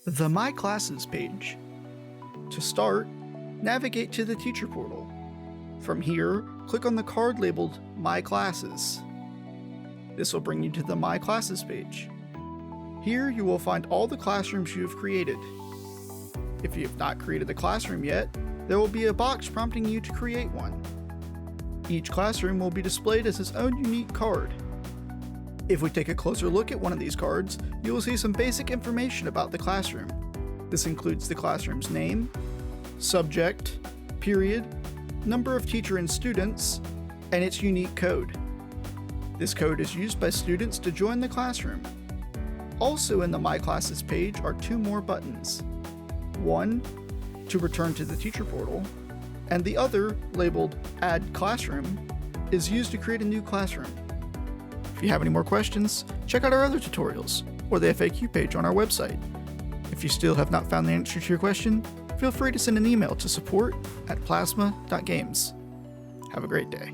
The My Classes page. To start, navigate to the Teacher Portal. From here, click on the card labeled My Classes. This will bring you to the My Classes page. Here you will find all the classrooms you have created. If you have not created a classroom yet, there will be a box prompting you to create one. Each classroom will be displayed as its own unique card. If we take a closer look at one of these cards, you will see some basic information about the classroom. This includes the classroom's name, subject, period, number of teacher and students, and its unique code. This code is used by students to join the classroom. Also in the My Classes page are two more buttons. One, to return to the Teacher Portal, and the other, labeled Add Classroom, is used to create a new classroom. If you have any more questions, check out our other tutorials, or the FAQ page on our website. If you still have not found the answer to your question, feel free to send an email to support@plasma.games. Have a great day.